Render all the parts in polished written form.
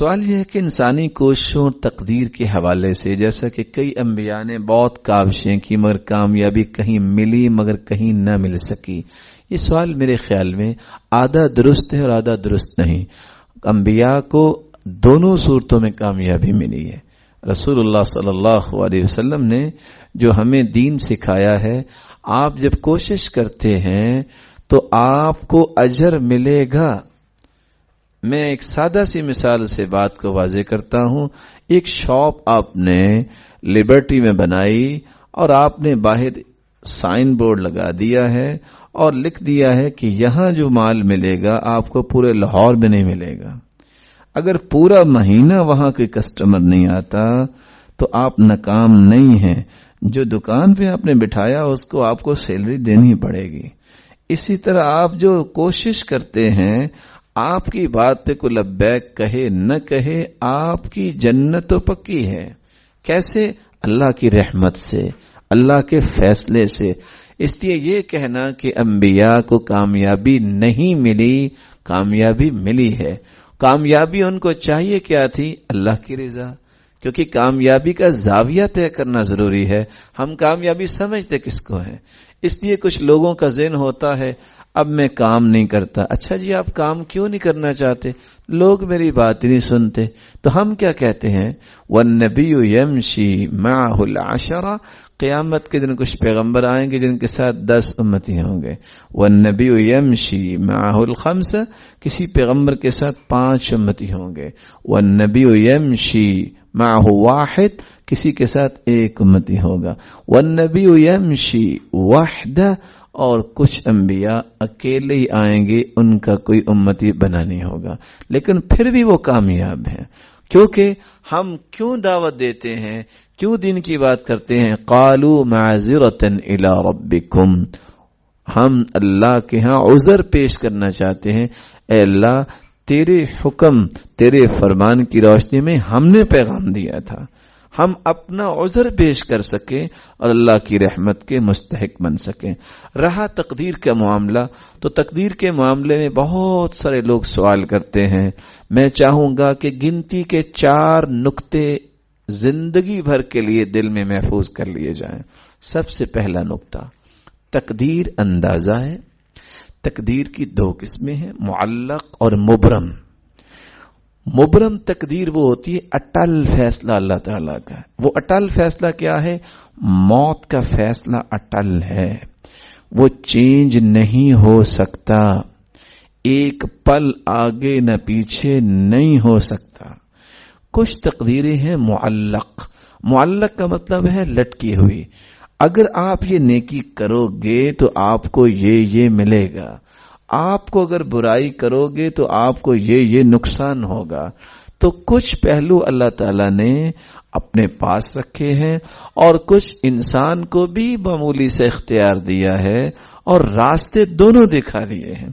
سوال یہ ہے کہ انسانی کوششوں تقدیر کے حوالے سے، جیسا کہ کئی انبیاء نے بہت کاوشیں کی مگر کامیابی کہیں ملی مگر کہیں نہ مل سکی، یہ سوال میرے خیال میں آدھا درست ہے اور آدھا درست نہیں۔ انبیاء کو دونوں صورتوں میں کامیابی ملی ہے۔ رسول اللہ صلی اللہ علیہ وسلم نے جو ہمیں دین سکھایا ہے، آپ جب کوشش کرتے ہیں تو آپ کو اجر ملے گا۔ میں ایک سادہ سی مثال سے بات کو واضح کرتا ہوں۔ ایک شاپ آپ نے لبرٹی میں بنائی اور آپ نے باہر سائن بورڈ لگا دیا ہے اور لکھ دیا ہے کہ یہاں جو مال ملے گا آپ کو پورے لاہور میں نہیں ملے گا۔ اگر پورا مہینہ وہاں کوئی کسٹمر نہیں آتا تو آپ ناکام نہیں ہیں۔ جو دکان پہ آپ نے بٹھایا اس کو آپ کو سیلری دینی پڑے گی۔ اسی طرح آپ جو کوشش کرتے ہیں، آپ کی بات پہ کوئی لبیک کہے نہ کہے، آپ کی جنت تو پکی ہے۔ کیسے؟ اللہ کی رحمت سے، اللہ کے فیصلے سے۔ اس لیے یہ کہنا کہ انبیاء کو کامیابی نہیں ملی، کامیابی ملی ہے۔ کامیابی ان کو چاہیے کیا تھی؟ اللہ کی رضا، کیونکہ کامیابی کا زاویہ طے کرنا ضروری ہے۔ ہم کامیابی سمجھتے کس کو ہے؟ اس لیے کچھ لوگوں کا ذہن ہوتا ہے اب میں کام نہیں کرتا۔ اچھا جی، آپ کام کیوں نہیں کرنا چاہتے؟ لوگ میری بات نہیں سنتے۔ تو ہم کیا کہتے ہیں؟ وَالنَّبِيُّ يَمْشِي مَعَهُ الْعَشَرَةُ، قیامت کے دن کچھ پیغمبر آئیں گے جن کے ساتھ 10 امتی ہوں گے۔ وَالنَّبِيُّ يَمْشِي مَعَهُ الْخَمْسَةُ، کسی پیغمبر کے ساتھ 5 امتی ہوں گے۔ وَالنَّبِيُّ يَمْشِي مَعَهُ وَاحِدٌ، کسی کے ساتھ 1 امتی ہوگا۔ وَالنَّبِيُّ يَمْشِي وَحْدَهُ، اور کچھ انبیاء اکیلے ہی آئیں گے، ان کا کوئی امتی بنا نہیں ہوگا، لیکن پھر بھی وہ کامیاب ہیں۔ کیونکہ ہم کیوں دعوت دیتے ہیں، کیوں دین کی بات کرتے ہیں؟ قالوا معذرة الى ربکم، ہم اللہ کے ہاں عذر پیش کرنا چاہتے ہیں۔ اے اللہ، تیرے حکم، تیرے فرمان کی روشنی میں ہم نے پیغام دیا تھا، ہم اپنا عذر پیش کر سکیں اور اللہ کی رحمت کے مستحق بن سکیں۔ رہا تقدیر کا معاملہ، تو تقدیر کے معاملے میں بہت سارے لوگ سوال کرتے ہیں۔ میں چاہوں گا کہ گنتی کے 4 نقطے زندگی بھر کے لیے دل میں محفوظ کر لیے جائیں۔ سب سے پہلا نقطہ، تقدیر اندازہ ہے۔ تقدیر کی 2 قسمیں ہیں، معلق اور مبرم۔ مبرم تقدیر وہ ہوتی ہے اٹل فیصلہ اللہ تعالیٰ کا۔ وہ اٹل فیصلہ کیا ہے؟ موت کا فیصلہ اٹل ہے، وہ چینج نہیں ہو سکتا، ایک پل آگے نہ پیچھے نہیں ہو سکتا۔ کچھ تقدیریں ہیں معلق۔ معلق کا مطلب ہے لٹکی ہوئی۔ اگر آپ یہ نیکی کرو گے تو آپ کو یہ ملے گا، آپ کو اگر برائی کرو گے تو آپ کو یہ نقصان ہوگا۔ تو کچھ پہلو اللہ تعالیٰ نے اپنے پاس رکھے ہیں اور کچھ انسان کو بھی معمولی سے اختیار دیا ہے اور راستے دونوں دکھا دیے ہیں۔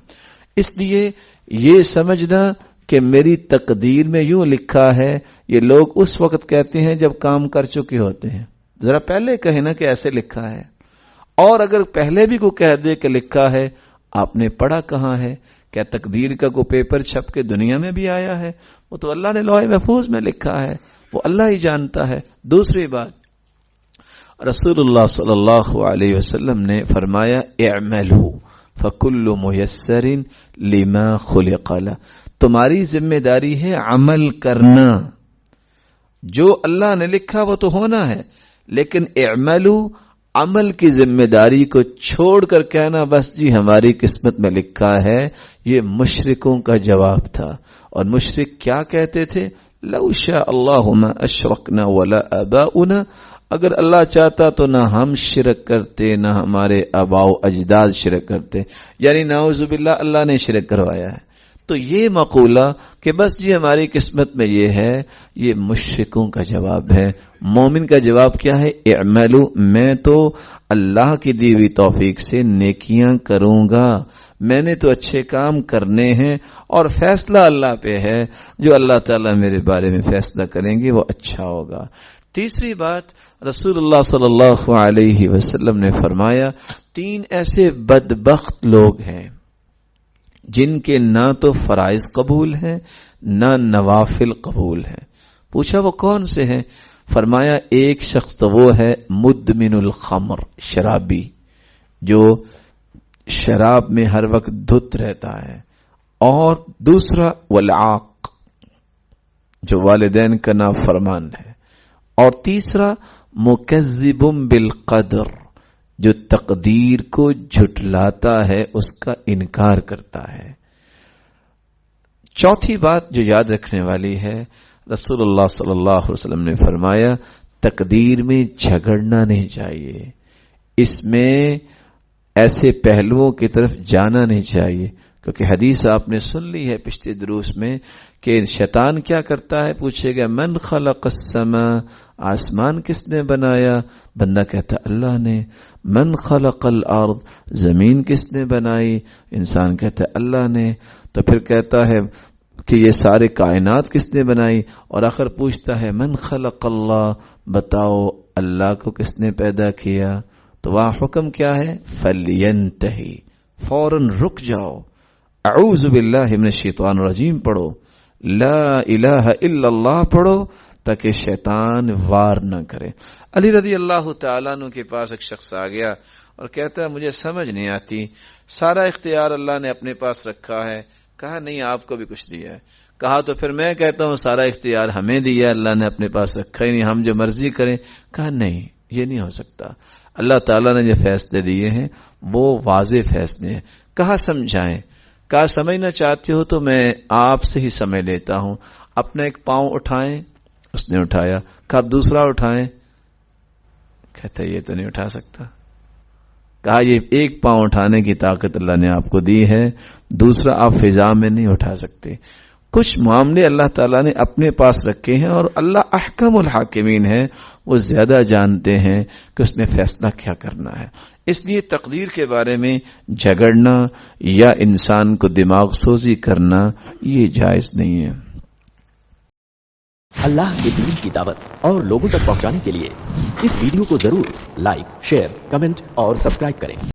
اس لیے یہ سمجھنا کہ میری تقدیر میں یوں لکھا ہے، یہ لوگ اس وقت کہتے ہیں جب کام کر چکے ہوتے ہیں۔ ذرا پہلے کہیں نا کہ ایسے لکھا ہے، اور اگر پہلے بھی کوئی کہہ دے کہ لکھا ہے، آپ نے پڑھا کہاں ہے؟ کیا تقدیر کا کوئی پیپر چھپ کے دنیا میں بھی آیا ہے؟ وہ تو اللہ نے لوح محفوظ میں لکھا ہے، وہ اللہ ہی جانتا ہے۔ دوسری بات، رسول اللہ صلی اللہ علیہ وسلم نے فرمایا اعملوا فکل میسر لما خلق له، تمہاری ذمہ داری ہے عمل کرنا، جو اللہ نے لکھا وہ تو ہونا ہے، لیکن اعملوا، عمل کی ذمہ داری کو چھوڑ کر کہنا بس جی ہماری قسمت میں لکھا ہے، یہ مشرکوں کا جواب تھا۔ اور مشرک کیا کہتے تھے؟ لو شاء اللہ ما اشرکنا ولا آباؤنا، اگر اللہ چاہتا تو نہ ہم شرک کرتے نہ ہمارے آباء و اجداد شرک کرتے، یعنی نعوذ باللہ اللہ نے شرک کروایا ہے۔ تو یہ مقولہ کہ بس جی ہماری قسمت میں یہ ہے، یہ مشرکوں کا جواب ہے۔ مومن کا جواب کیا ہے؟ اعملوا، میں تو اللہ کی دی ہوئی توفیق سے نیکیاں کروں گا، میں نے تو اچھے کام کرنے ہیں اور فیصلہ اللہ پہ ہے، جو اللہ تعالیٰ میرے بارے میں فیصلہ کریں گے وہ اچھا ہوگا۔ تیسری بات، رسول اللہ صلی اللہ علیہ وسلم نے فرمایا 3 ایسے بدبخت لوگ ہیں جن کے نہ تو فرائض قبول ہیں نہ نوافل قبول ہیں۔ پوچھا وہ کون سے ہیں؟ فرمایا ایک شخص تو وہ ہے مدمن الخمر، شرابی، جو شراب میں ہر وقت دھت رہتا ہے، اور دوسرا والعاق، جو والدین کا نافرمان ہے، اور تیسرا مکذب بالقدر، جو تقدیر کو جھٹلاتا ہے، اس کا انکار کرتا ہے۔ چوتھی بات جو یاد رکھنے والی ہے، رسول اللہ صلی اللہ علیہ وسلم نے فرمایا تقدیر میں جھگڑنا نہیں چاہیے، اس میں ایسے پہلوؤں کی طرف جانا نہیں چاہیے، کیونکہ حدیث آپ نے سن لی ہے پچھلے دروس میں کہ شیطان کیا کرتا ہے، پوچھے گا من خلق السماء، آسمان کس نے بنایا؟ بندہ کہتا اللہ نے۔ من خلق الارض، زمین کس نے بنائی؟ انسان کہتا اللہ نے۔ تو پھر کہتا ہے کہ یہ سارے کائنات کس نے بنائی؟ اور آخر پوچھتا ہے من خلق اللہ، بتاؤ اللہ کو کس نے پیدا کیا؟ تو وہاں حکم کیا ہے؟ فَلْيَنْتَهِ، فوراً رک جاؤ، اعوذ باللہ من الشیطان الرجیم پڑھو، لا الہ الا اللہ پڑھو، تاکہ شیطان وار نہ کرے۔ علی رضی اللہ تعالیٰ عنہ کے پاس ایک شخص آ گیا اور کہتا ہے مجھے سمجھ نہیں آتی، سارا اختیار اللہ نے اپنے پاس رکھا ہے۔ کہا نہیں، آپ کو بھی کچھ دیا ہے۔ کہا تو پھر میں کہتا ہوں سارا اختیار ہمیں دیا، اللہ نے اپنے پاس رکھا ہی نہیں، ہم جو مرضی کریں۔ کہا نہیں، یہ نہیں ہو سکتا، اللہ تعالیٰ نے جو فیصلے دیے ہیں وہ واضح فیصلے ہیں۔ کہا سمجھائیں۔ کہا سمجھنا چاہتے ہو تو میں آپ سے ہی سمجھ لیتا ہوں، اپنا ایک پاؤں اٹھائیں۔ اس نے اٹھایا۔ کہا اب دوسرا اٹھائیں۔ کہتا یہ تو نہیں اٹھا سکتا۔ کہا یہ ایک پاؤں اٹھانے کی طاقت اللہ نے آپ کو دی ہے، دوسرا آپ فضا میں نہیں اٹھا سکتے۔ کچھ معاملے اللہ تعالیٰ نے اپنے پاس رکھے ہیں، اور اللہ احکم الحاکمین ہے، وہ زیادہ جانتے ہیں کہ اس نے فیصلہ کیا کرنا ہے۔ اس لیے تقدیر کے بارے میں جھگڑنا یا انسان کو دماغ سوزی کرنا یہ جائز نہیں ہے۔ اللہ کے دین کی دعوت اور لوگوں تک پہنچانے کے لیے اس ویڈیو کو ضرور لائک، شیئر، کمنٹ اور سبسکرائب کریں۔